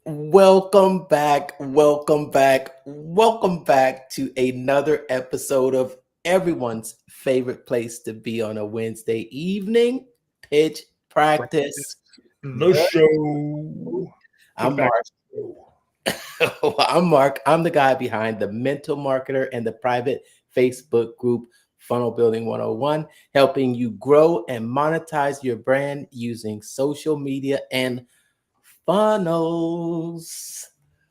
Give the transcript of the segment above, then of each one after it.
Welcome back, welcome back, welcome back to another episode of everyone's favorite place to be on a Wednesday evening, pitch practice. The show. Get I'm back Mark. to the show. I'm Mark. I'm the guy behind the mental marketer and the private Facebook group Funnel Building 101, helping you grow and monetize your brand using social media and funnels.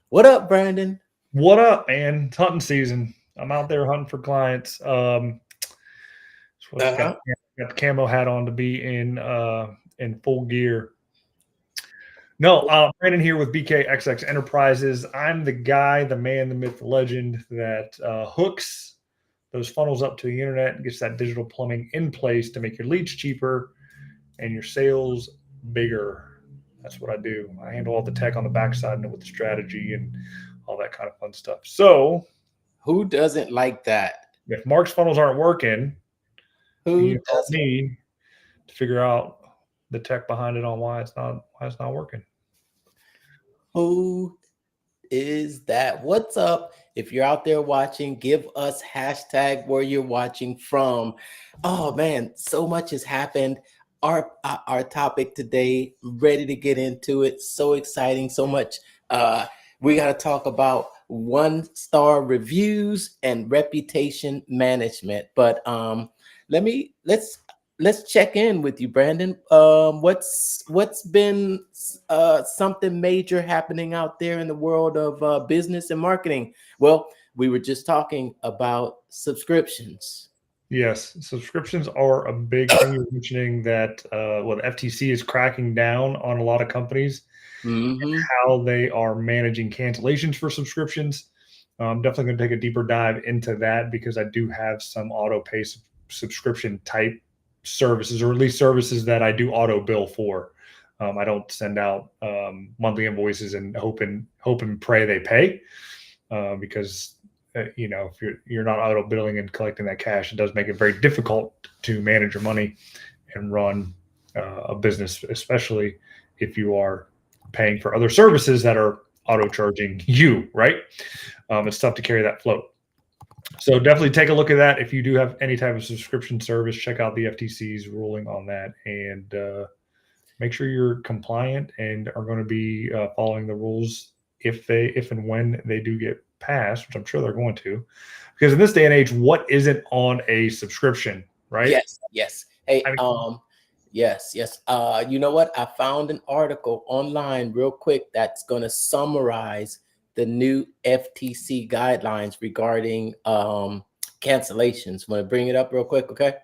What up, Brandon? What up, man? It's hunting season. I'm out there hunting for clients. So got, Uh-huh. got the camo hat on to be in full gear. No, Brandon here with BKXX Enterprises. I'm the guy, the man, the myth, the legend that hooks those funnels up to the internet and gets that digital plumbing in place to make your leads cheaper and your sales bigger. That's what I do. I handle all the tech on the backside and with the strategy and all that kind of fun stuff. So Who doesn't like that? if Mark's funnels aren't working, you Who need to help doesn't? me to figure out the tech behind it on why it's not working. Who is that? What's up? If you're out there watching, give us hashtag where you're watching from. Oh man, so much has happened. Our topic today, ready to get into it. So exciting, so much. We got to talk about 1-star reviews and reputation management. But let's check in with you, Brandon. What's been something major happening out there in the world of business and marketing? Well, we were just talking about subscriptions. Yes, subscriptions are a big thing. You're mentioning that the FTC is cracking down on a lot of companies, Mm-hmm. how they are managing cancellations for subscriptions. I'm definitely going to take a deeper dive into that because I do have some auto pay subscription type services, or at least services that I do auto bill for. I don't send out monthly invoices and hope and pray they pay because if you're not auto billing and collecting that cash, it does make it very difficult to manage your money and run a business, especially if you are paying for other services that are auto charging you, right? It's tough to carry that float. So definitely take a look at that. If you do have any type of subscription service, check out the FTC's ruling on that and make sure you're compliant and are going to be following the rules if and when they do get passed, which I'm sure they're going to. Because in this day and age, what isn't on a subscription, right? Yes. Hey, I mean, yes. You know what? I found an article online real quick that's going to summarize the new FTC guidelines regarding cancellations. Want to bring it up real quick, okay?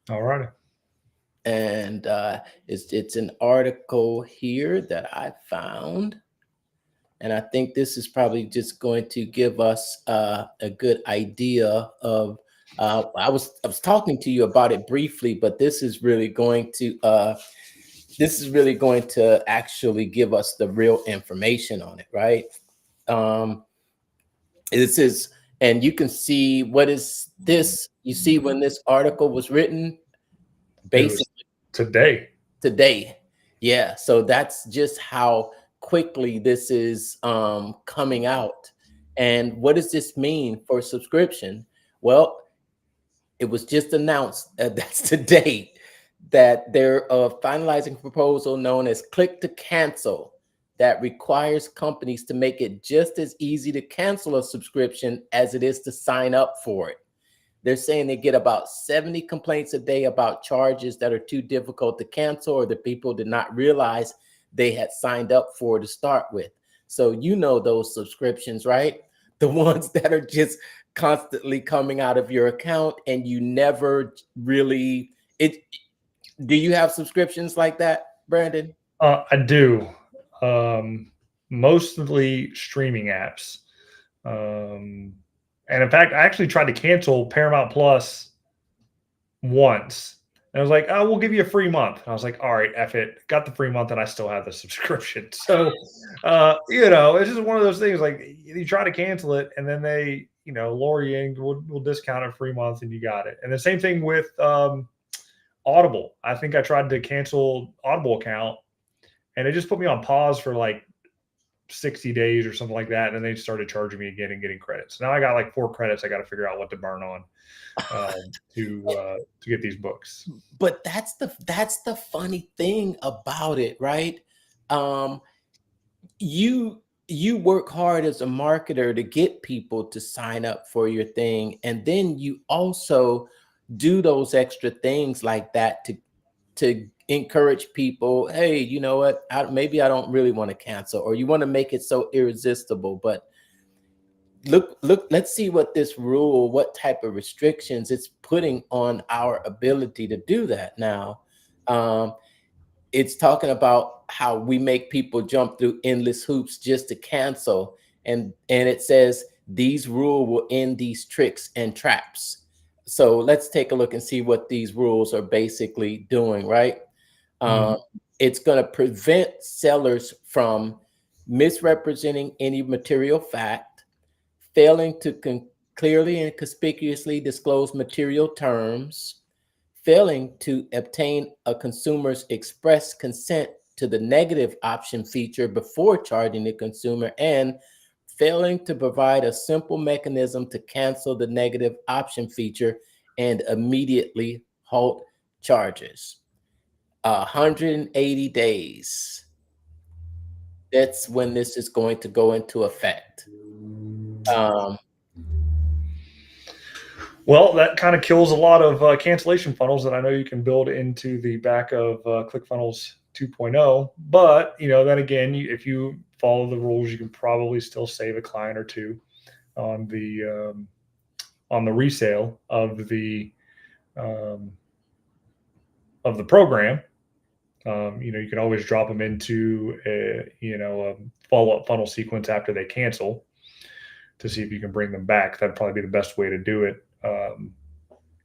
all right. And it's an article here that I found, and I think this is probably just going to give us a good idea of. I was talking to you about it briefly, but this is really going to actually give us the real information on it, right? This is, and you can see what is this. You see when this article was written, It was basically today. today. Yeah, so that's just how quickly this is coming out. And what does this mean for subscription? Well, it was just announced that's today that they're finalizing a proposal known as Click to Cancel that requires companies to make it just as easy to cancel a subscription as it is to sign up for it. They're saying they get about 70 complaints a day about charges that are too difficult to cancel or the people did not realize they had signed up for to start with. So you know those subscriptions, right? The ones that are just constantly coming out of your account and you never really it. Do you have subscriptions like that, Brandon? I do. Mostly streaming apps. And in fact, I actually tried to cancel Paramount Plus once. And I was like, oh, we'll give you a free month. And I was like, all right, F it. Got the free month and I still have the subscription. So, it's just one of those things like you try to cancel it and then they, lower you in, we'll discount a free month and you got it. And the same thing with Audible. I think I tried to cancel Audible account and it just put me on pause for like 60 days or something like that. And then they started charging me again and getting credits. Now I got like 4 credits. I got to figure out what to burn on to get these books. But that's the funny thing about it, right? Um, you work hard as a marketer to get people to sign up for your thing, and then you also do those extra things like that to encourage people. Hey, you know what? Maybe I don't really want to cancel, or you want to make it so irresistible. But look, let's see what this rule, what type of restrictions it's putting on our ability to do that now. Um, it's talking about how we make people jump through endless hoops just to cancel, and it says these rules will end these tricks and traps. So let's take a look and see what these rules are basically doing, right? Mhm. uh, it's going to prevent sellers from misrepresenting any material fact, failing to clearly and conspicuously disclose material terms, failing to obtain a consumer's express consent to the negative option feature before charging the consumer, and failing to provide a simple mechanism to cancel the negative option feature and immediately halt charges. 180 days. That's when this is going to go into effect. Um, Well, that kind of kills a lot of cancellation funnels that I know you can build into the back of ClickFunnels 2.0. But then again, if you follow the rules, you can probably still save a client or two on the resale um, of the program. You can always drop them into a follow-up funnel sequence after they cancel to see if you can bring them back. That'd probably be the best way to do it.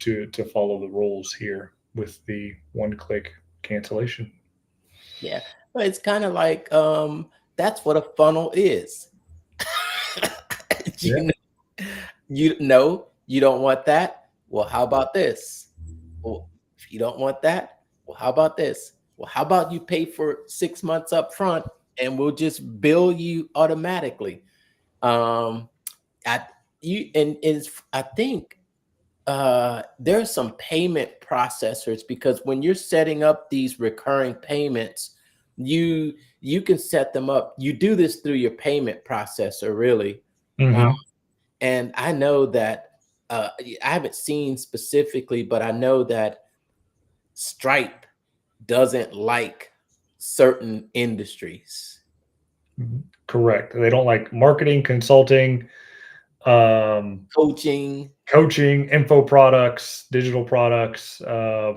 To follow the rules here with the one-click cancellation. yeah, but it's kind of like that's what a funnel is. Yeah. you you don't want that. Well, how about this? Well, if you don't want that, well, how about this? Well, how about you pay for 6 months up front and we'll just bill you automatically. Um, I you and is I think there's some payment processors, because when you're setting up these recurring payments, you can set them up. You do this through your payment processor, really. Uh, Mm-hmm. and I know that I haven't seen specifically, but I know that Stripe doesn't like certain industries. Correct. They don't like marketing, consulting, um, Coaching, coaching, info products, digital products. Yeah,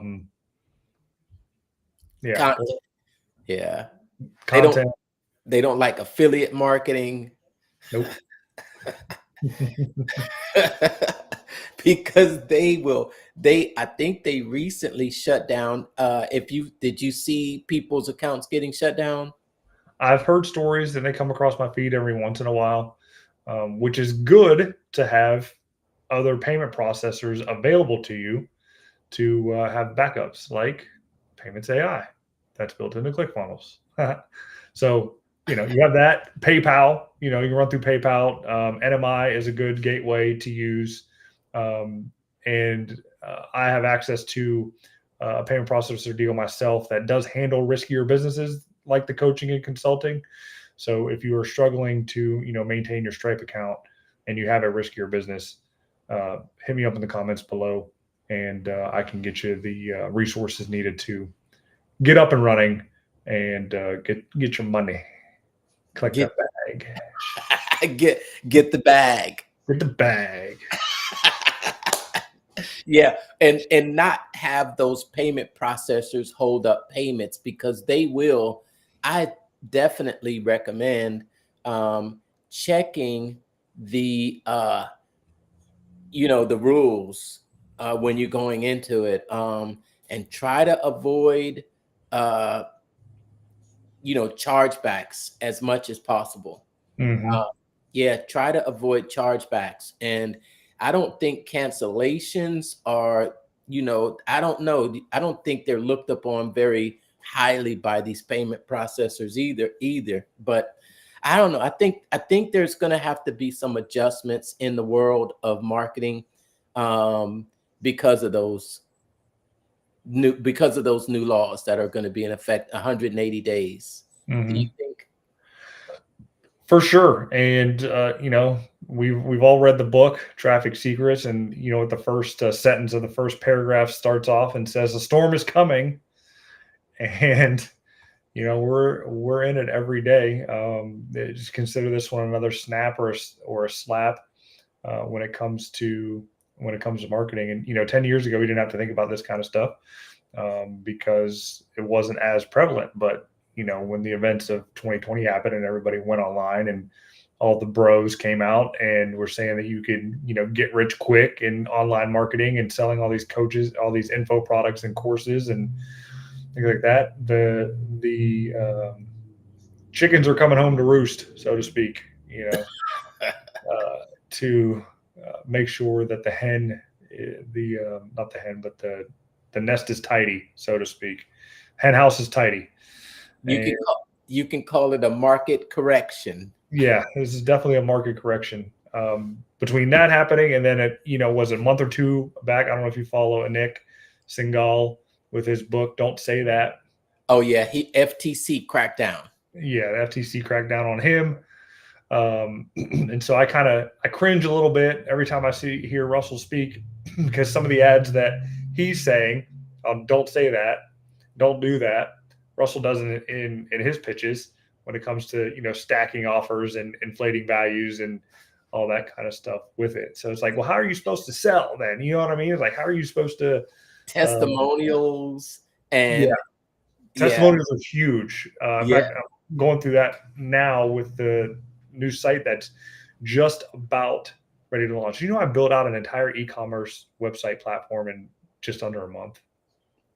content. Yeah, they don't content. they don't like affiliate marketing. Nope. Because I think they recently shut down. If you did you see people's accounts getting shut down? I've heard stories and they come across my feed every once in a while, which is good to have other payment processors available to you to have backups like Payments AI that's built into ClickFunnels. So, you have that. PayPal, you can run through PayPal. NMI is a good gateway to use. And I have access to a payment processor deal myself that does handle riskier businesses like the coaching and consulting. So if you are struggling to, maintain your Stripe account and you have a riskier business, hit me up in the comments below, and I can get you the resources needed to get up and running and get your money. Collect Get that bag. get the bag. Get the bag. Yeah, and not have those payment processors hold up payments, because they will. I definitely recommend checking the the rules when you're going into it, and try to avoid uh chargebacks as much as possible. Mm-hmm. Yeah, try to avoid chargebacks. And I don't think cancellations are, I don't know. I don't think they're looked upon very highly by these payment processors either. But I don't know. I think there's going to have to be some adjustments in the world of marketing, um, because of those new laws that are going to be in effect 180 days. Do you Mhm. think? For sure. And we've all read the book Traffic Secrets, and the first sentence of the first paragraph starts off and says a storm is coming, and we're in it every day. Just consider this one another snap or a slap when it comes to marketing. And 10 years ago we didn't have to think about this kind of stuff because it wasn't as prevalent. But when the events of 2020 happened and everybody went online and all the bros came out and were saying that you could get rich quick in online marketing and selling all these coaches, all these info products and courses and things like that, the chickens are coming home to roost, so to speak. To make sure that the hen, the not the hen, but the nest is tidy, so to speak. Hen house is tidy, You and can call it a market correction. yeah, this is definitely a market correction. Between that happening and then was it a month or two back? I don't know if you follow Nick Singal with his book "Don't Say That." Oh yeah, he FTC crackdown. Yeah, the FTC cracked down on him. And so I cringe a little bit every time I hear Russell speak because some of the ads that he's saying, don't say that, don't do that. Russell does it in his pitches when it comes to stacking offers and inflating values and all that kind of stuff with it. So it's like, well, how are you supposed to sell then? You know what I mean? It's like, how are you supposed to? Testimonials Yeah, and yeah, testimonials are huge. In yeah. fact, I'm going through that now with the new site that's just about ready to launch. I built out an entire e-commerce website platform in just under a month.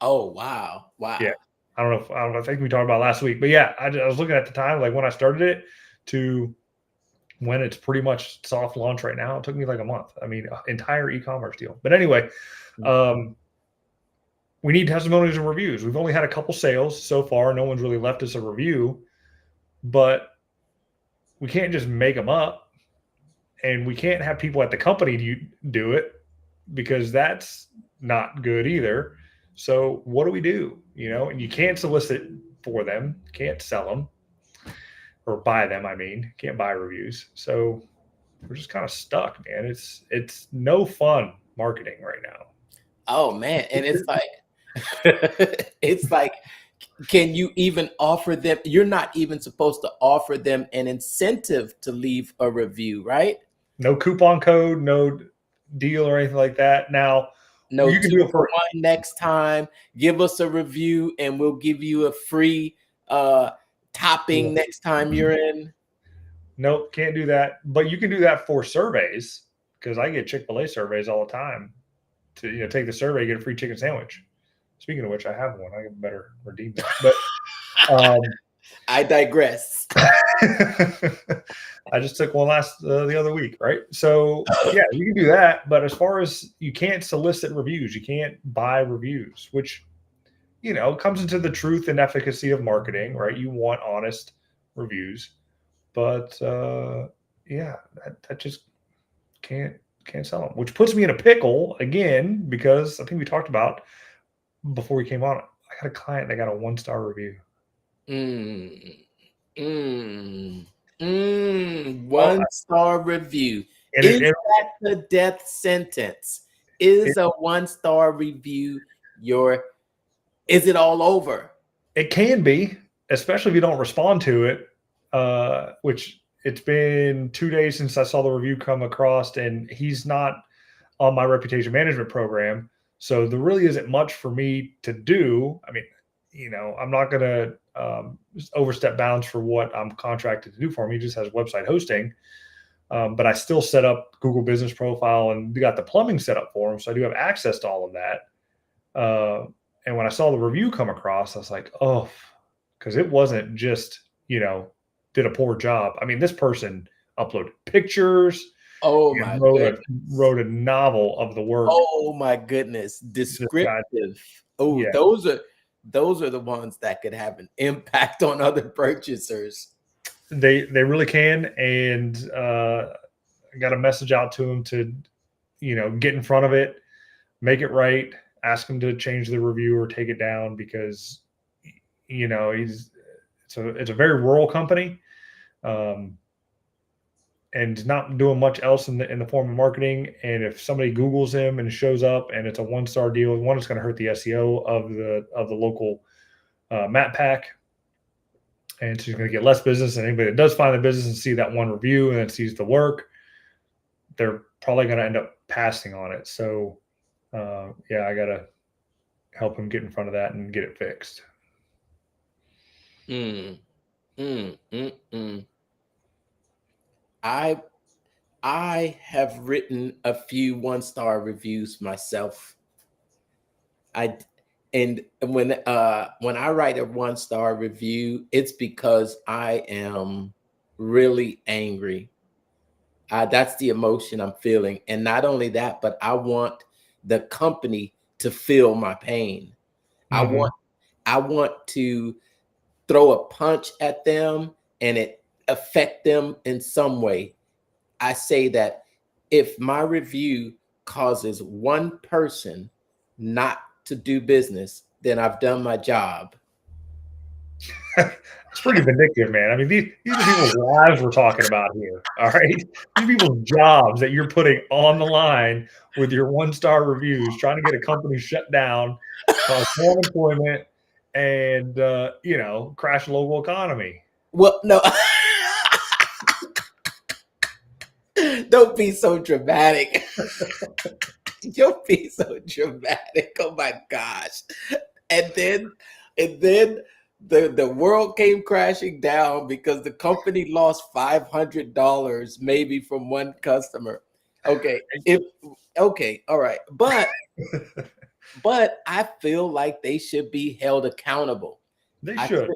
Oh wow, wow. Yeah. I think we talked about last week, but yeah, I was looking at the time, like when I started it to when it's pretty much soft launch right now. It took me like a month. I mean, entire e-commerce deal. But anyway, um, we need testimonials and reviews. We've only had a couple sales so far. No one's really left us a review, but we can't just make them up, and we can't have people at the company do it because that's not good either. So what do we do? And you can't solicit for them, can't sell them or buy them. I mean, can't buy reviews. So we're just kind of stuck, man. It's no fun marketing right now. Oh man, and it's like it's like, can you even offer them? You're not even supposed to offer them an incentive to leave a review, right? No coupon code, no deal or anything like that. Now No you can two do it for for one next time. Give us a review and we'll give you a free topping next time you're in. Nope, can't do that. But you can do that for surveys because I get Chick-fil-A surveys all the time. To take the survey, get a free chicken sandwich. Speaking of which, I have one. I better redeem that. But I digress. I just took one the other week, right? So yeah, you can do that. But as far as you can't solicit reviews, you can't buy reviews, which comes into the truth and efficacy of marketing, right? You want honest reviews, but yeah, that just can't sell them, which puts me in a pickle again because I think we talked about before we came on. I got a client that got a 1-star review. Mm, mm, Well, 1-star review. and Is that the death sentence? Is a 1-star review is it all over? it can be, especially if you don't respond to it. Which it's been 2 days since I saw the review come across, and he's not on my reputation management program. So there really isn't much for me to do. I mean, I'm not going to overstep bounds for what I'm contracted to do for him. He just has website hosting. But I still set up Google Business Profile and got the plumbing set up for him. So I do have access to all of that. And when I saw the review come across, I was like, oh, because it wasn't just, did a poor job. I mean, this person uploaded pictures, Oh my goodness. wrote a novel of the work. Oh my goodness. Descriptive. Oh, Yeah. those are the ones that could have an impact on other purchasers. They really can, and I got a message out to them to, get in front of it, make it right, ask them to change the review or take it down because, he's it's a very rural company, um, and not doing much else in the form of marketing. And if somebody Googles him and shows up and it's a 1-star deal, one, it's going to hurt the SEO of the local map pack, and she's going to get less business. And anybody that does find the business and see that one review and then sees the work, they're probably going to end up passing on it. So, yeah, I got to help him get in front of that and get it fixed. Mm, mm, mm, mm. I I have written a few 1-star reviews myself. I and when I write a 1-star review, it's because I am really angry. That's the emotion I'm feeling, and not only that, but I want the company to feel my pain. I Mm-hmm. want I want to throw a punch at them and it affect them in some way. I say that if my review causes one person not to do business, then I've done my job. It's pretty vindictive, man. I mean, these are people's lives we're talking about here. All right. These are people's jobs that you're putting on the line with your 1-star reviews, trying to get a company shut down, cause more unemployment, and, crash the local economy. Well, no, don't be so dramatic. Don't be so dramatic. Oh my gosh. And then the world came crashing down because the company lost $500 maybe from one customer. Okay. If okay, all right. But I feel like they should be held accountable. They I should.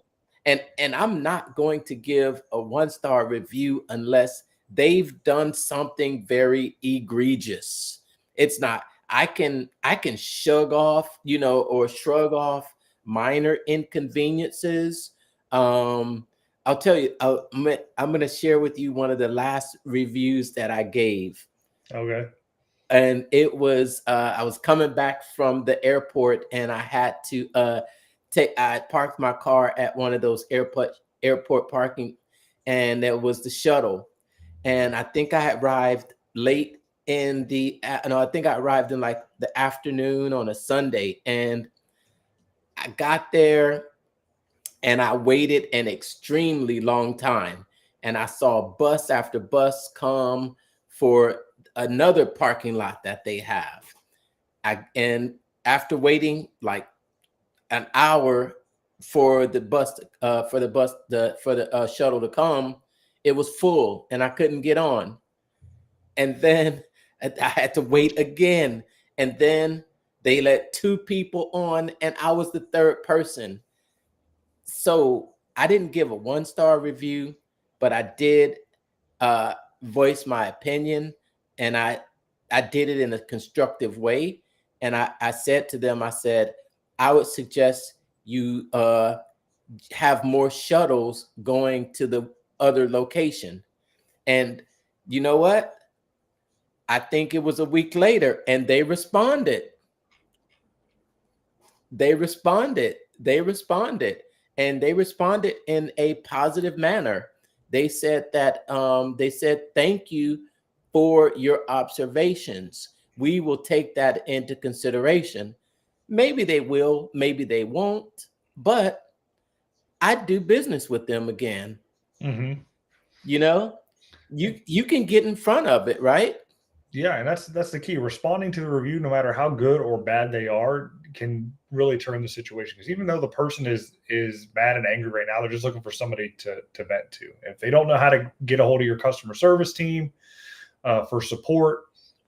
and I'm not going to give a 1-star review unless they've done something very egregious. It's not I can shrug off minor inconveniences. I'll tell you, I'm going to share with you one of the last reviews that I gave, Okay. and it was I was coming back from the airport and I had to take I parked my car at one of those airport parking, and there was the shuttle, and I think I had arrived late in the no, I think I arrived in like the afternoon on a Sunday, and I got there and I waited an extremely long time, and I saw bus after bus come for another parking lot that they have. And after waiting like an hour for the shuttle to come, it was full and I couldn't get on. And then I had to wait again, and then they let two people on, and I was the third person. So I didn't give a 1-star review, but I did uh, voice my opinion, and I did it in a constructive way. And I said to them, I said, I would suggest you have more shuttles going to the other location. And you know what? I think it was a week later, and they responded. They responded. They responded, and they responded in a positive manner. They said thank you for your observations. We will take that into consideration. Maybe they will, maybe they won't, but I'd do business with them again. Mm-hmm. You know, you can get in front of it, right? Yeah, and that's the key. Responding to the review, no matter how good or bad they are, can really turn the situation. Because even though the person is mad and angry right now, they're just looking for somebody to vent to. If they don't know how to get a hold of your customer service team for support,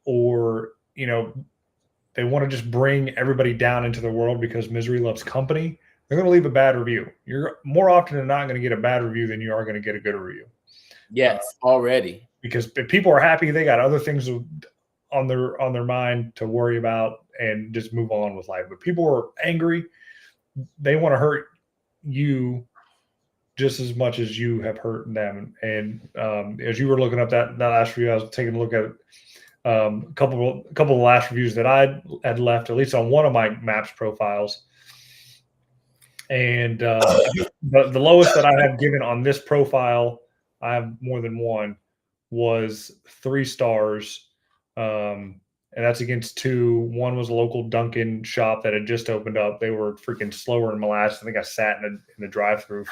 or they want to just bring everybody down into the world because misery loves company, they're going to leave a bad review. You're more often than not going to get a bad review than you are going to get a good review. Yes, already. Because if people are happy, they got other things on their mind to worry about and just move on with life. But people are angry, they want to hurt you just as much as you have hurt them. And as you were looking up that last review, I was taking a look at a couple of last reviews that I had left, at least on one of my Maps profiles. And the lowest that I have given on this profile, I have more than one, was 3 stars. And that's against 2. One was a local Dunkin' shop that had just opened up. They were freaking slower in molasses. I think I sat in the drive-through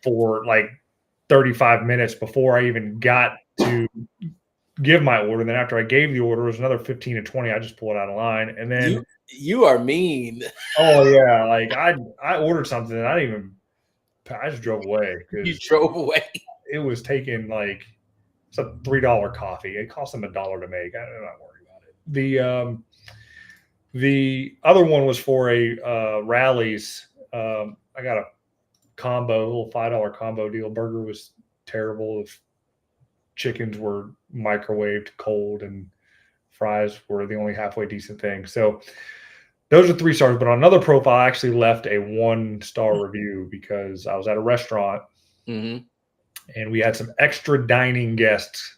for like 35 minutes before I even got to give my order. And then after I gave the order, it was another 15 to 20. I just pulled out of line. And then you are mean. oh yeah, like I ordered something and I just drove away You because drove away. it was taking like it's a $3 coffee. It cost them $1 to make. I'm not worried about it. The other one was for a Rally's. I got a combo, a little $5 combo deal. Burger was terrible. If chickens were microwaved cold and fries were the only halfway decent thing. So those are 3 stars. But on another profile, I actually left a 1-star review because I was at a restaurant and we had some extra dining guests.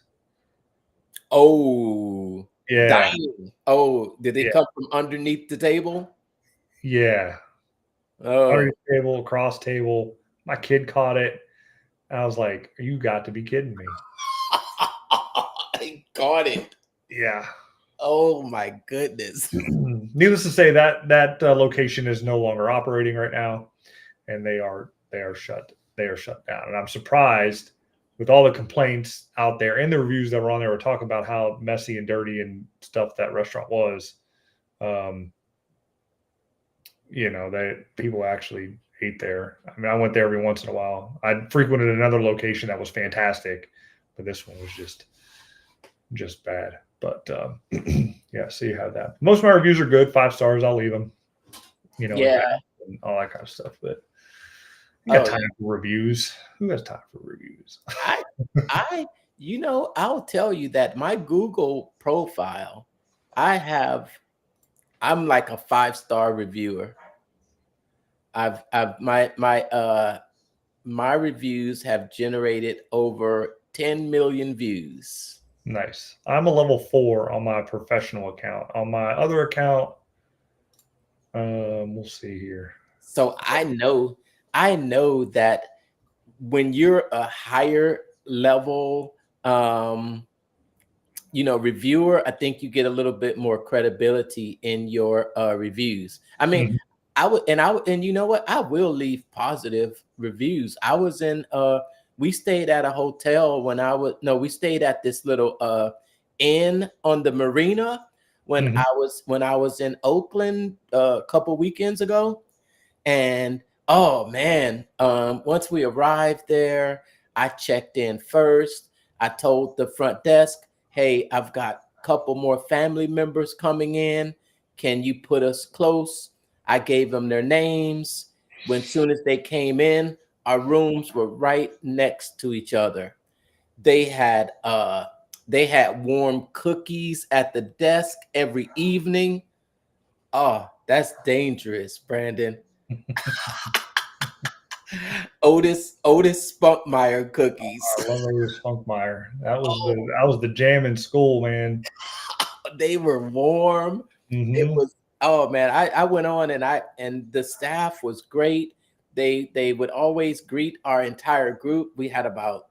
Oh, Yeah. dining. Oh, did they come from underneath the table? Yeah. Oh, Underneath the table, across table. My kid caught it. I was like, you got to be kidding me. I got it. Yeah. Oh my goodness. Needless to say, that location is no longer operating right now, and they are shut down. And I'm surprised with all the complaints out there and the reviews that were on there were talking about how messy and dirty and stuff that restaurant was. That people actually ate there. I mean, I went there every once in a while. I frequented another location that was fantastic, but this one was just bad. But yeah, so you have that. Most of my reviews are good, 5 stars. I'll leave them. Yeah, and all that kind of stuff. But you got time for reviews? Who has time for reviews? I'll tell you that my Google profile, I'm like a 5-star reviewer. My reviews have generated over 10 million views. Nice. I'm a level 4 on my professional account. On my other account, we'll see here. So I know that when you're a higher level, reviewer, I think you get a little bit more credibility in your reviews. I mean, and you know what? I will leave positive reviews. I was in we stayed at a hotel we stayed at this little inn on the marina when I was in Oakland a couple weekends ago. And oh man, once we arrived there, I checked in first. I told the front desk, hey, I've got a couple more family members coming in. Can you put us close? I gave them their names. As soon as they came in, our rooms were right next to each other. They had warm cookies at the desk every evening. Oh, that's dangerous, Brandon. Otis Spunkmeyer cookies. I love Otis Spunkmeyer. That was the jam in school, man. They were warm. It was man. I went on and the staff was great. They would always greet our entire group. We had about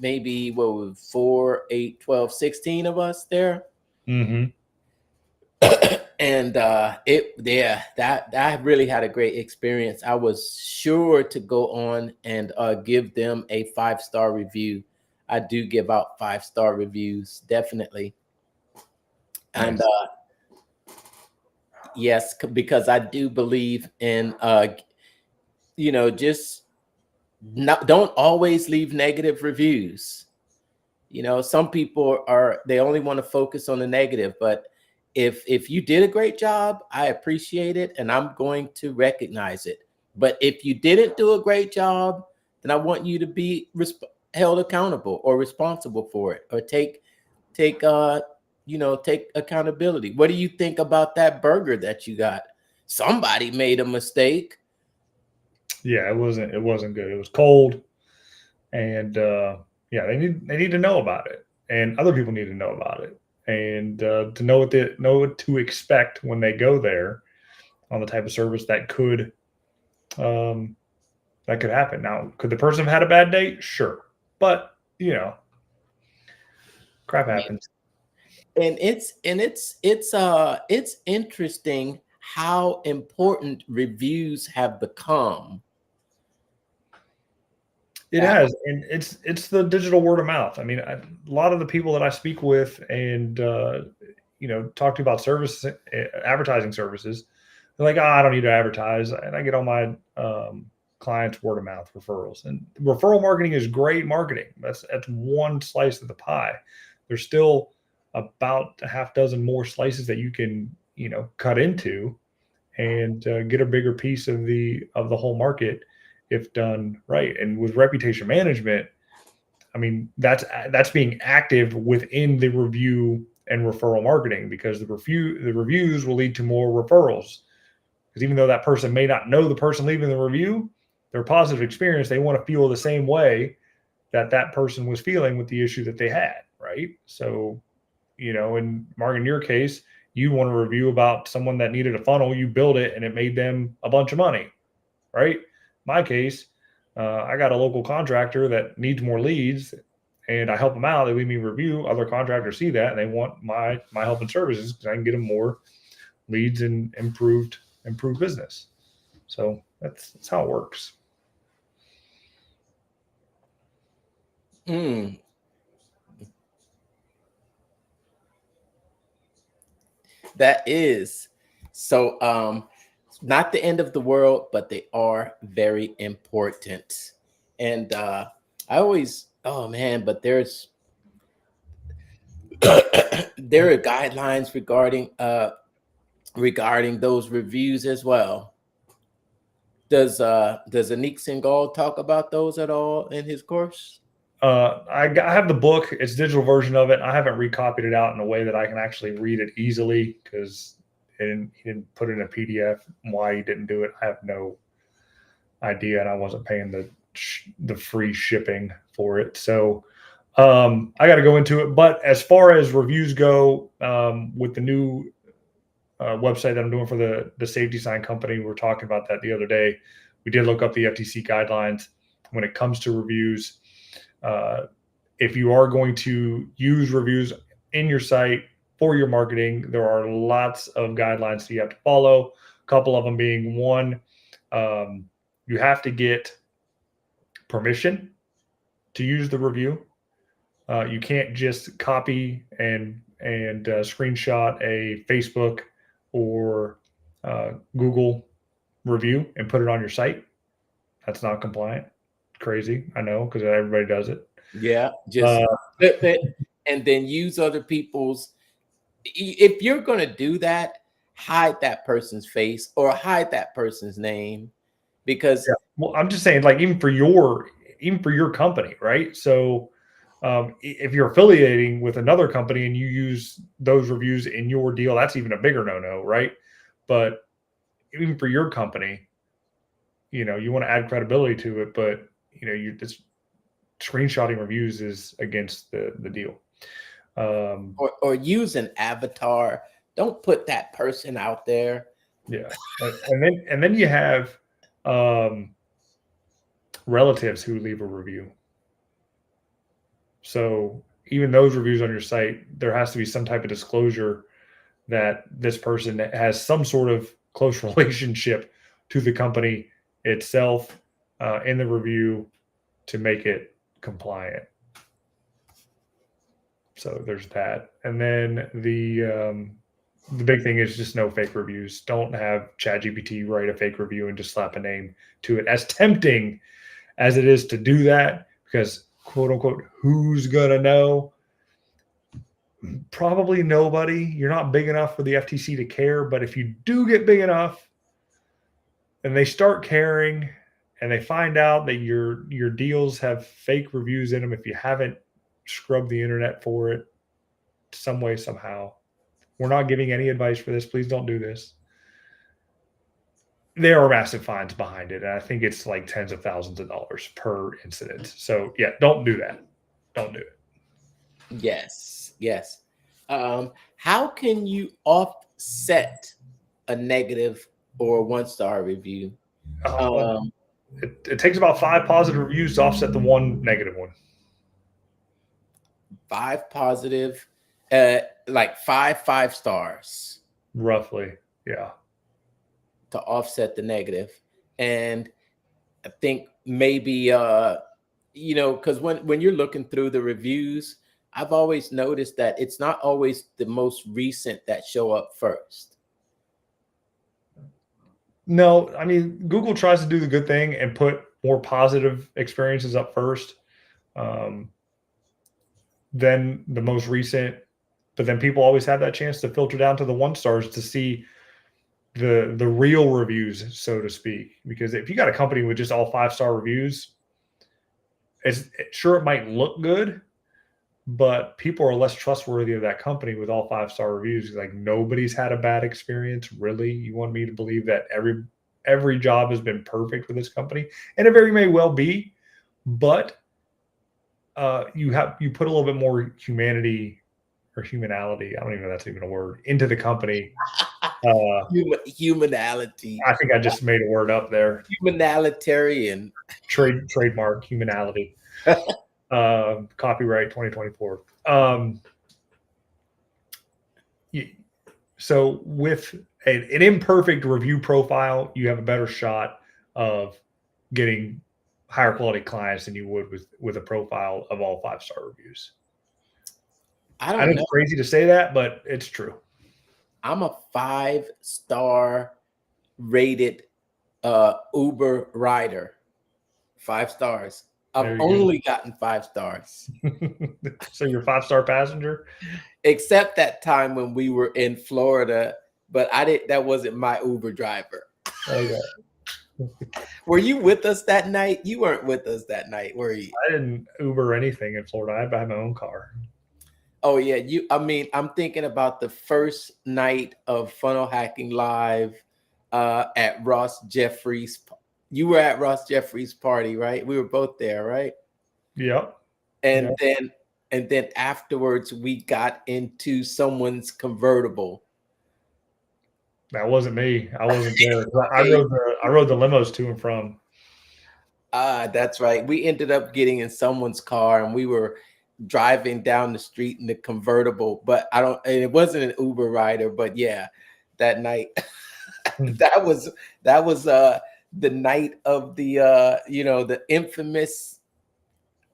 maybe 4, 8, 12, 16 of us there. And that I really had a great experience. I was sure to go on and give them a 5-star review. I do give out 5-star reviews, definitely. Nice. And yes, because I do believe in just don't always leave negative reviews. Some people they only want to focus on the negative, but if you did a great job, I appreciate it and I'm going to recognize it. But if you didn't do a great job, then I want you to be held accountable or responsible for it, or take accountability. What do you think about that burger that you got? Somebody made a mistake. Yeah, it wasn't good. It was cold, and yeah, they need to know about it, and other people need to know about it, and to know what to expect when they go there on the type of service um, that could happen. Now, could the person have had a bad day? Sure, but you know, crap Yeah. happens. And it's interesting how important reviews have become. It Uh, has, and it's the digital word of mouth. I mean, a lot of the people that I speak with and talk to about advertising services, they're like, "Oh, I don't need to advertise," and I get all my clients word of mouth referrals. And referral marketing is great marketing. That's one slice of the pie. There's still about a half dozen more slices that you can cut into and get a bigger piece of the whole market if done right. And with reputation management, I mean that's being active within the review and referral marketing, because the reviews will lead to more referrals. Because even though that person may not know the person leaving the review, their positive experience, they want to feel the same way that person was feeling with the issue that they had, right? So in Mark, in your case, you want to review about someone that needed a funnel, you build it and it made them a bunch of money, right? My case, I got a local contractor that needs more leads, and I help them out. They leave me a review. Other contractors see that and they want my help and services because I can get them more leads and improved business. So that's how it works. mm, that is so. Not the end of the world, but they are very important. And I always, oh man, but there are guidelines regarding those reviews as well. Does Anik Singhal talk about those at all in his course? I have the book. It's a digital version of it. I haven't recopied it out in a way that I can actually read it easily because he didn't put it in a PDF. Why he didn't do it, I have no idea, and I wasn't paying the free shipping for it. So I got to go into it. But as far as reviews go, with the new website that I'm doing for the safety sign company, we were talking about that the other day. We did look up the FTC guidelines when it comes to reviews. Uh, if you are going to use reviews in your site for your marketing, there are lots of guidelines that you have to follow. A couple of them being one, um, you have to get permission to use the review. You can't just copy and screenshot a Facebook or Google review and put it on your site. That's not compliant. Crazy, I know, because everybody does it. Yeah, Uh, just flip it and then use other people's. If you're going to do that, hide that person's face or hide that person's name because Yeah. Well, I'm just saying, like, even for your company, right? So, if you're affiliating with another company and you use those reviews in your deal, that's even a bigger no-no, right? But even for your company, you want to add credibility to it, but you this screenshotting reviews is against the deal. Um, or use an avatar. Don't put that person out there. yeah, and then you have um, relatives who leave a review. So even those reviews on your site, there has to be some type of disclosure that this person has some sort of close relationship to the company itself in the review to make it compliant. So there's that, and then the big thing is just no fake reviews. Don't have ChatGPT write a fake review and just slap a name to it. As tempting as it is to do that, because quote unquote, who's gonna know? Probably nobody. You're not big enough for the FTC to care. But if you do get big enough and they start caring and they find out that your deals have fake reviews in them, if you haven't scrubbed the internet for it some way, somehow, we're not giving any advice for this. Please don't do this. there are massive fines behind it. And I think it's like tens of thousands of dollars per incident. So yeah, don't do that. Don't do it. Yes, yes. How can you offset a negative or 1-star review? Well, Um, it takes about 5 positive reviews to offset the one negative one. 5 positive, like 5 stars Roughly. Yeah. to offset the negative. And I think maybe because when you're looking through the reviews, I've always noticed that it's not always the most recent that show up first. No, I mean, Google tries to do the good thing and put more positive experiences up first, um, than the most recent. But then people always have that chance to filter down to the 1 stars to see the real reviews, so to speak. Because if you got a company with just all 5-star reviews, sure it might look good, but people are less trustworthy of that company with all 5-star reviews. Like nobody's had a bad experience. Really, you want me to believe that every job has been perfect with this company, and it very may well be, but you put a little bit more humanity or humanality. I don't even know if that's even a word into the company. Humanality, I think I just made a word up there. humanitarian. Trademark humanality. Copyright 2024. So with an imperfect review profile, you have a better shot of getting higher quality clients than you would with a profile of all 5-star reviews. I I know don't know. it's crazy to say that, but it's true. I'm a 5-star rated Uber rider. 5 stars. I've There you only gotten 5 stars. go. So you're a 5-star passenger? Except that time when we were in Florida, but that wasn't my Uber driver. Okay. Were you with us that night? You weren't with us that night, were you? I didn't Uber anything in Florida. I had my own car. Oh yeah, I'm thinking about the first night of Funnel Hacking Live at Ross Jeffries. You were at Ross Jeffries' party, right? We were both there, right? Yep. And Yep. then afterwards we got into someone's convertible. That wasn't me. I wasn't there. Okay. I rode the limos to and from. That's right. We ended up getting in someone's car and we were driving down the street in the convertible, but and it wasn't an Uber rider, but yeah, that night that was the night of the infamous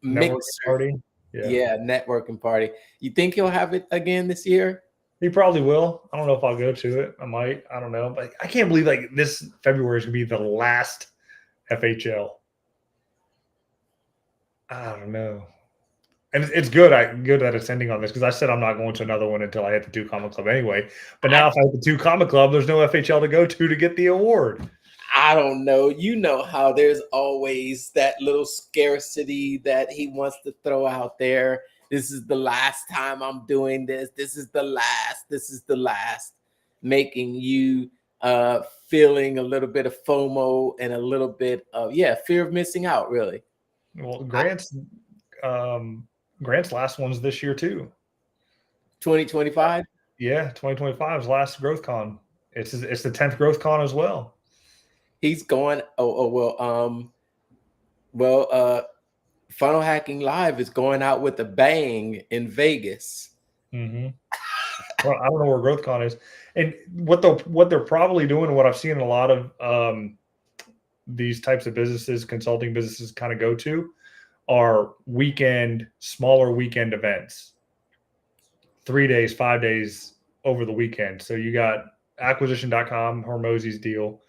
Networking mixer. party. Yeah. Yeah, networking party. You think he'll have it again this year? He probably will. I don't know if I'll go to it. I might. I don't know. But I can't believe like this February is gonna be the last FHL. I don't know. And it's good. Good that it's ending on this because I said I'm not going to another one until I hit the 2 Comic Club anyway. But now if I hit the 2 Comic Club, there's no FHL to go to get the award. I don't know. You know how there's always that little scarcity that he wants to throw out there. This is the last time I'm doing this. This is the last. This is the last. Making you feeling a little bit of FOMO and a little bit of fear of missing out, really. Well, Grant's last one's this year too. 2025? Yeah, 2025's last Growth Con. It's the 10th Growth Con as well. He's going. Funnel Hacking Live is going out with a bang in Vegas. Mm-hmm. Well, I don't know where GrowthCon is, and what they're probably doing, and what I've seen in a lot of these types of businesses, consulting businesses, kind of go to, are smaller weekend events, 3 days, 5 days over the weekend. So you got acquisition.com, Hormozy's deal.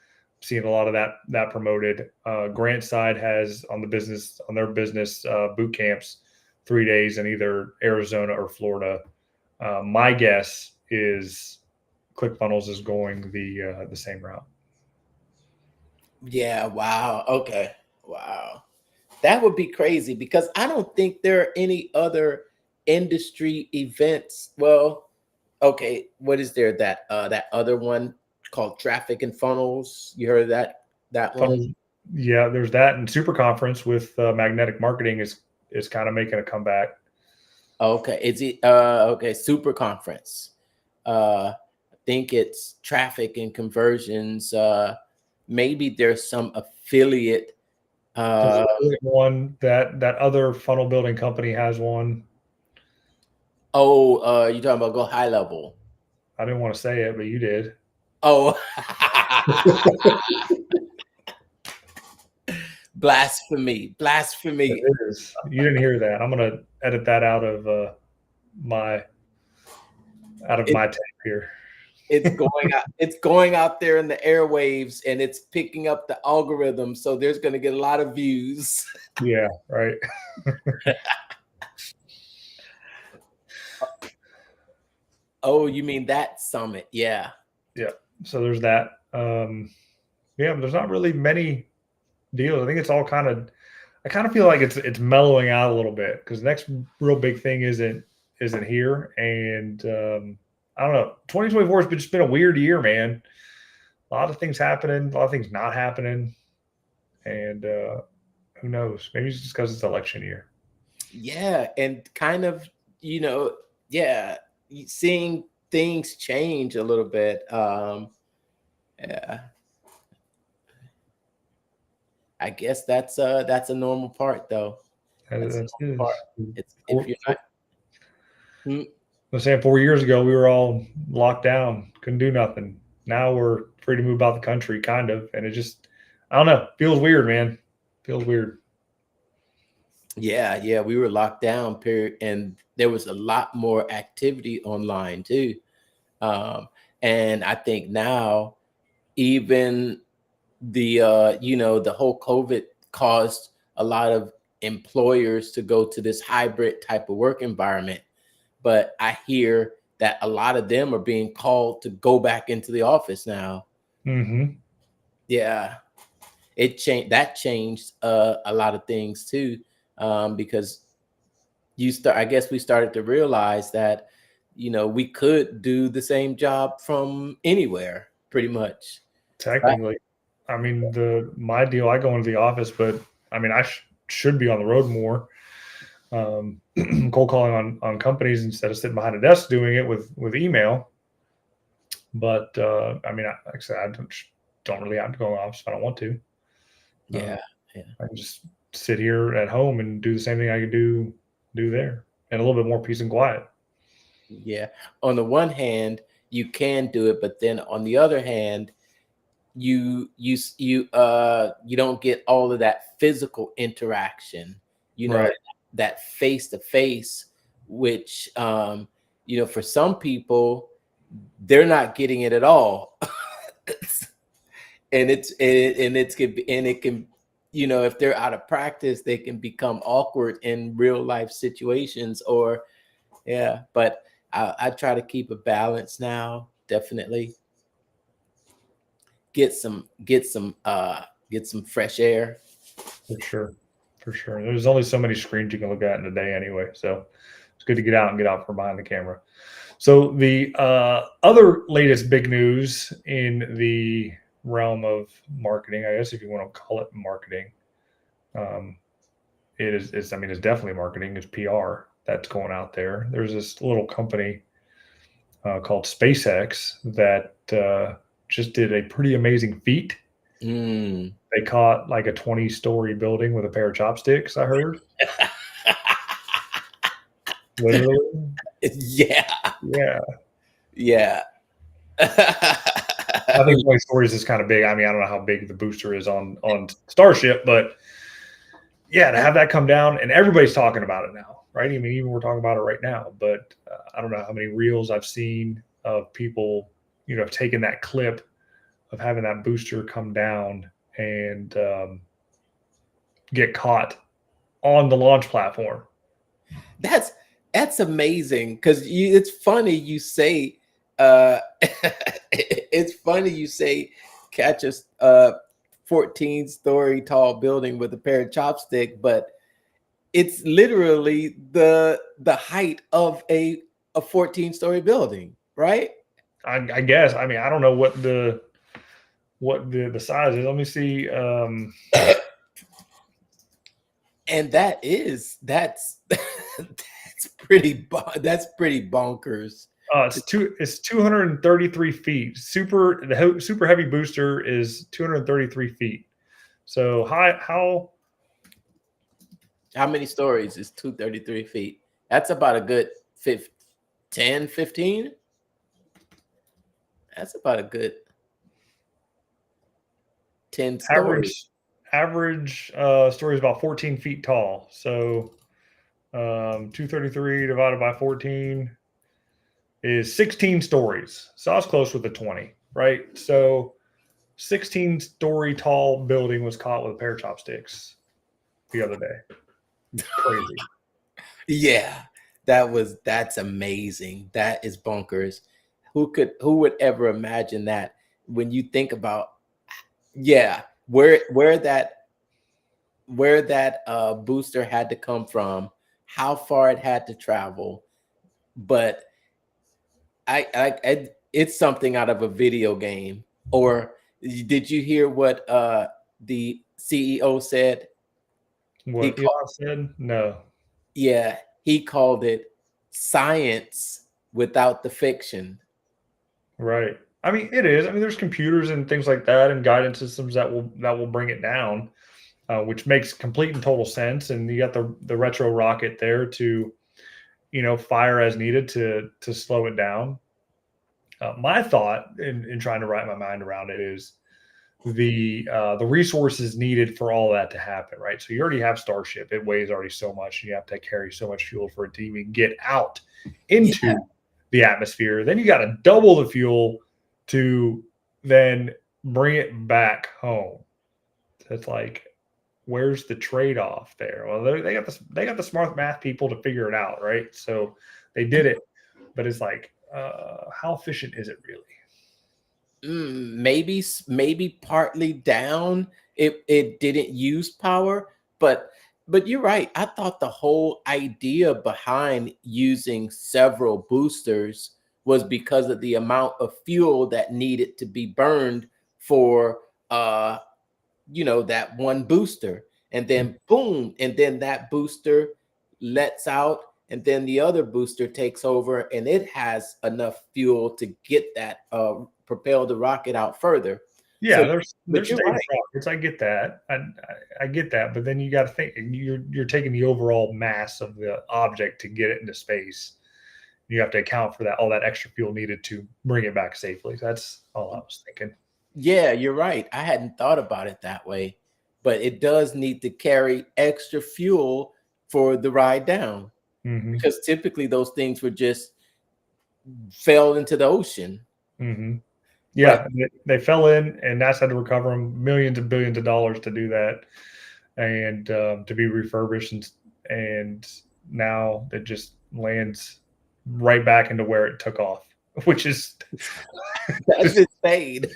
Seeing a lot of that promoted. Grant side has on their business boot camps, 3 days in either Arizona or Florida. My guess is ClickFunnels is going the same route. Yeah. Wow. Okay. Wow. That would be crazy because I don't think there are any other industry events. Well, okay. What is there that other one? called Traffic and Funnels. You heard of that one? Funnels. Yeah, there's that, and Super Conference with magnetic marketing is kind of making a comeback. Okay, is it okay? Super Conference. I think it's Traffic and Conversions. Maybe there's some affiliate. There's Uh, one that other funnel building company has one. you talking about Go High Level? I didn't want to say it, but you did. Oh, blasphemy, It blasphemy. is. You didn't hear that. I'm gonna edit that my It, my tape here. it's going out. It's going out there in the airwaves, and it's picking up the algorithm. So there's going to get a lot of views. Yeah, right. Oh, you mean that summit? Yeah. Yeah. So there's that. Yeah, but there's not really many deals. I think it's all kind of. I kind of feel like it's mellowing out a little bit because the next real big thing isn't here, and I don't know. 2024 has just been a weird year, man. A lot of things happening, a lot of things not happening, and who knows? Maybe it's just because it's election year. Yeah, and kind of, you know, yeah, seeing things change a little bit. Yeah, I guess that's a normal part though. That's a That normal part. is. It's if you're not. Hmm, I'm saying 4 years ago we were all locked down, couldn't do nothing. Now we're free to move about the country, kind of, and it just, I don't know, feels weird, man. Feels weird. yeah, we were locked down, period, and there was a lot more activity online too. Um, and I think now even the whole COVID caused a lot of employers to go to this hybrid type of work environment. But I hear that a lot of them are being called to go back into the office now. Mm-hmm. Yeah, changed a lot of things too, because I guess we started to realize that we could do the same job from anywhere pretty much. Right? Technically, I mean, my deal, I go into the office, but I mean, I should be on the road more, cold calling on companies instead of sitting behind a desk doing it with email. But I mean, like I said, I don't really have to go to the office if I don't want to. Yeah, Um, yeah. I can just sit here at home and do the same thing I could do there, and a little bit more peace and quiet. Yeah. On the one hand, you can do it, but then on the other hand, you don't get all of that physical interaction, Right. that face to face, which for some people they're not getting it at all. And it can, if they're out of practice, they can become awkward in real life situations. Or yeah, but I try to keep a balance now. Definitely get some get some fresh air. For sure. For sure. There's only so many screens you can look at in a day anyway. So it's good to get out and get out from behind the camera. So the other latest big news in the realm of marketing, I guess if you want to call it marketing, um, I mean, it's definitely marketing. It's PR that's going out there. There's this little company called SpaceX that just did a pretty amazing feat. Mm. They caught like a 20-story building with a pair of chopsticks, I heard. Literally. Yeah, Yeah. yeah. I think 20 stories is kind of big. I mean, I don't know how big the booster is on Starship, but yeah, to have that come down and everybody's talking about it now, right? I mean, even we're talking about it right now, but I don't know how many reels I've seen of people, taking that clip of having that booster come down and get caught on the launch platform. that's that's amazing, because it's funny you say uh it's funny you say catch a 14-story tall building with a pair of chopstick, but it's literally the height of a 14-story building, right? I guess. I mean, I don't know what the size is. Let me see. And that's that's pretty bonkers. It's 233 feet. Super heavy booster is 233 feet. So How many stories is 233 feet? That's about a good 10, 15. That's about a good 10 stories. average story is about 14 feet tall. So 233 divided by 14 is 16 stories. So I was close with the 20, right? So 16-story tall building was caught with a pair of chopsticks the other day. Crazy. Yeah, that's amazing. That is bonkers. Who would ever imagine that when you think about, yeah, where that booster had to come from, how far it had to travel. But it's something out of a video game. Or did you hear what the CEO said? He What called, Elon said? No. yeah, he called it science without the fiction. Right. I mean, it is. I mean, there's computers and things like that, and guidance systems that will bring it down, which makes complete and total sense. And you got the retro rocket there to, fire as needed to slow it down. My thought in trying to wrap my mind around it is the resources needed for all that to happen, right? So you already have Starship; it weighs already so much, and you have to carry so much fuel for it to even get out Yeah, into the atmosphere. Then you got to double the fuel to then bring it back home. So it's like, where's the trade off there? Well, they got the smart math people to figure it out, right? So they did it, but it's like, how efficient is it really? maybe partly down. It didn't use power, but you're right. I thought the whole idea behind using several boosters was because of the amount of fuel that needed to be burned for uh that one booster, and then boom, and then that booster lets out, and then the other booster takes over, and it has enough fuel to get that propel the rocket out further. So, Yeah, but there's you're stage right. rockets. I get that. I get that, but then you got to think you're taking the overall mass of the object to get it into space. You have to account for that all that extra fuel needed to bring it back safely. That's all I was thinking. Yeah, you're right. I hadn't thought about it that way, but it does need to carry extra fuel for the ride down, Hmm. because typically those things would just fell into the ocean. Hmm. But Yeah, they fell in, and NASA had to recover them millions and billions of dollars to do that, and to be refurbished, and now it just lands right back into where it took off, which is that's just insane.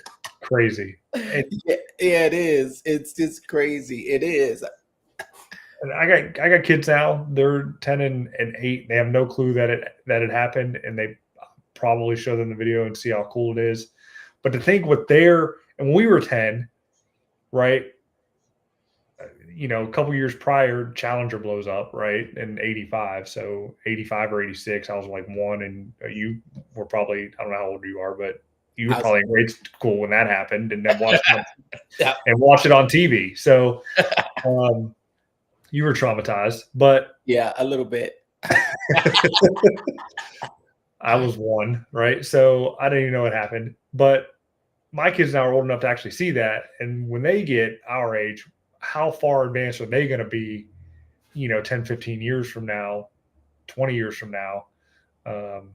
crazy. And, Yeah, yeah, it is. It's just crazy. It is. and I got kids now. They're 10 and 8. They have no clue that it happened, and they probably show them the video and see how cool it is. But to think what they're and when we were 10, right? A couple years prior, Challenger blows up, right, in '85. So '85 or '86, I was like one, and you were probably, I don't know how old you are, but you were I was, probably in grade school when that happened, and then yeah, watched it on TV. So um, you were traumatized, but yeah, a little bit. I was one, right? So I didn't even know what happened. But my kids now are old enough to actually see that, and when they get our age, how far advanced are they going to be? 10, 15 years from now, 20 years from now, um,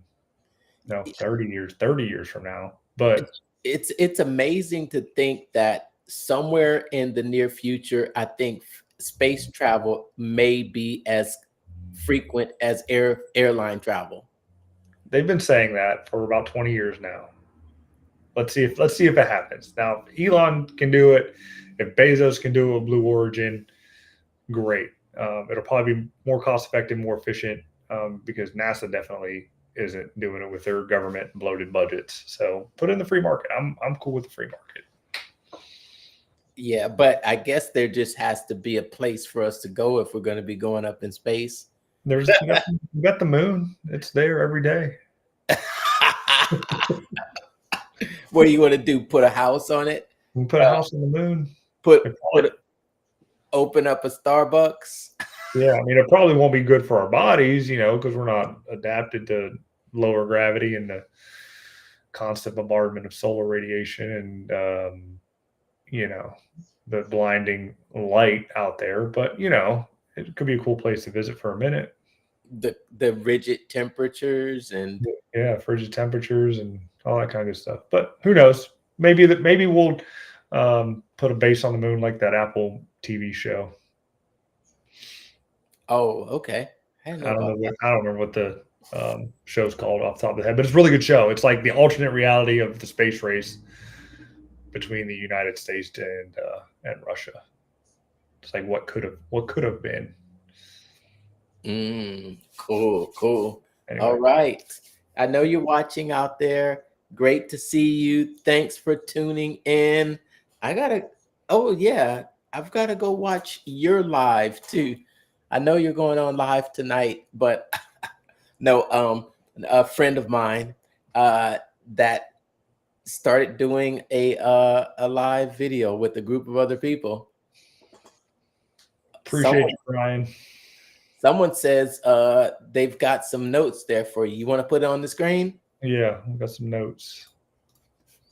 no, 30 years from now. But It's amazing to think that somewhere in the near future, I think space travel may be as frequent as airline travel. they've been saying that for about 20 years now. Let's see if it happens. Now, if Elon can do it. If Bezos can do it with Blue Origin, great. It'll probably be more cost effective, more efficient, because NASA definitely isn't doing it with their government bloated budgets. So put in the free market. I'm cool with the free market. Yeah, but I guess there just has to be a place for us to go if we're going to be going up in space. There's you got the moon. It's there every day. What do you want to do? Put a house on it? You can put a house on the moon. Put open up a Starbucks? Yeah, I mean, it probably won't be good for our bodies, because we're not adapted to lower gravity and the constant bombardment of solar radiation and the blinding light out there. But it could be a cool place to visit for a minute. The rigid temperatures and frigid temperatures and all that kind of stuff. But who knows? Maybe we'll put a base on the moon like that Apple TV show. Oh, okay. I don't remember what the show's called off the top of the head, but it's a really good show. It's like the alternate reality of the space race between the United States and Russia. It's like what could have been. Cool. Anyway. All right. I know you're watching out there. Great to see you. Thanks for tuning in. I've got to go watch your live too. I know you're going on live tonight, but no, a friend of mine that started doing a live video with a group of other people. Appreciate you, Brian. Someone says they've got some notes there for you. You want to put it on the screen? Yeah, I've got some notes.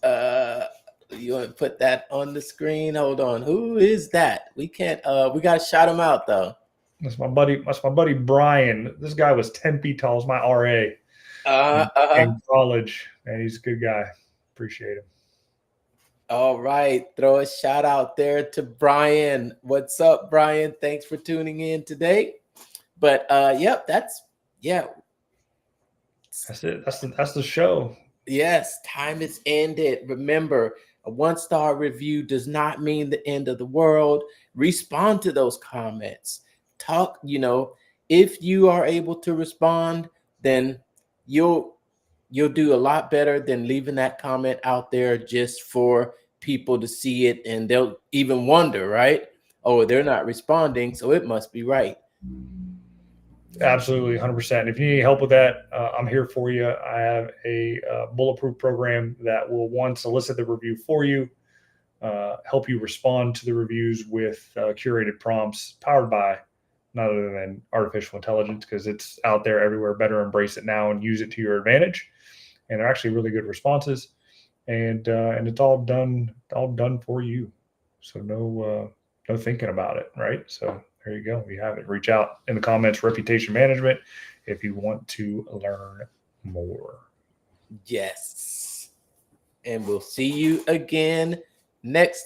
You want to put that on the screen? Hold on. Who is that? We can't. We got to shout him out though. That's my buddy Brian. This guy was 10 feet tall. He's my RA in college, and he's a good guy. Appreciate him. All right, throw a shout out there to Brian. What's up, Brian? Thanks for tuning in today. But that's it. That's the show. Yes, time is ended. Remember, a 1-star review does not mean the end of the world. Respond to those comments. Talk, if you are able to respond, then you'll do a lot better than leaving that comment out there just for people to see it, and they'll even wonder, right? Oh, they're not responding, so it must be right. Absolutely, 100%. If you need help with that, I'm here for you. I have a bulletproof program that will, one, solicit the review for you, help you respond to the reviews with curated prompts powered by none other than artificial intelligence, because it's out there everywhere. Better embrace it now and use it to your advantage. And they're actually really good responses, and it's all done for you. So no thinking about it, right? So there you go. We have it. Reach out in the comments, reputation management, if you want to learn more. Yes. And we'll see you again next